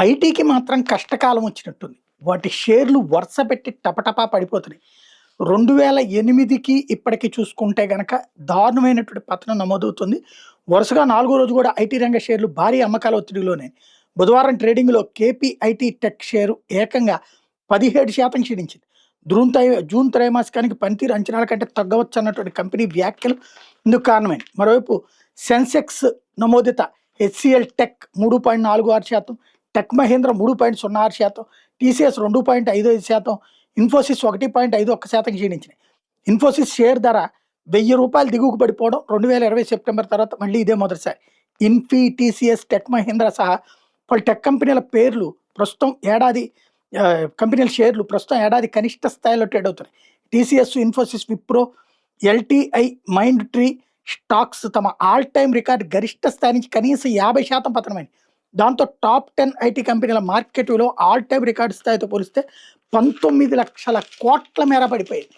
ఐటీకి మాత్రం కష్టకాలం వచ్చినట్టుంది. వాటి షేర్లు వరుస పెట్టి టపటపా పడిపోతున్నాయి. 2008కి ఇప్పటికి చూసుకుంటే గనక దారుణమైనటువంటి పతనం నమోదవుతుంది. వరుసగా 4గో రోజు కూడా ఐటీ రంగ షేర్లు భారీ అమ్మకాల ఒత్తిడిలోనే బుధవారం ట్రేడింగ్‌లో కేపీఐటీ టెక్ షేరు ఏకంగా 17% క్షీణించింది. జూన్ త్రైమాసికానికి పనితీరు అంచనాల కంటే తగ్గవచ్చన్నటువంటి కంపెనీ వ్యాఖ్యలు ఇందుకు కారణమైనయి. మరోవైపు సెన్సెక్స్ నమోదిత HCL tech 3.46%, tech Mahindra 3.06%, TCS 2.55%, Infosys 1.51% క్షీణించినాయి. ఇన్ఫోసిస్ షేర్ ధర ₹1000 దిగువకు పడిపోవడం 2020 సెప్టెంబర్ తర్వాత మళ్ళీ ఇదే మొదటిసారి. ఇన్ఫీ, టీసీఎస్, టెక్ మహీంద్ర సహా పలు టెక్ కంపెనీల పేర్లు ప్రస్తుతం కంపెనీల షేర్లు ప్రస్తుతం ఏడాది కనిష్ట స్థాయిలో ట్రేడ్ అవుతున్నాయి. TCS, Infosys, Wipro, LTI, mind tree stocks తమ ఆల్ టైమ్ రికార్డు గరిష్ట స్థాయి నుంచి కనీసం 50% పతనమైంది. దాంతో టాప్ 10 ఐటీ కంపెనీల మార్కెట్ విలువ ఆల్ టైమ్ రికార్డు స్థాయితో పోలిస్తే 19 లక్షల కోట్ల మేర పడిపోయింది.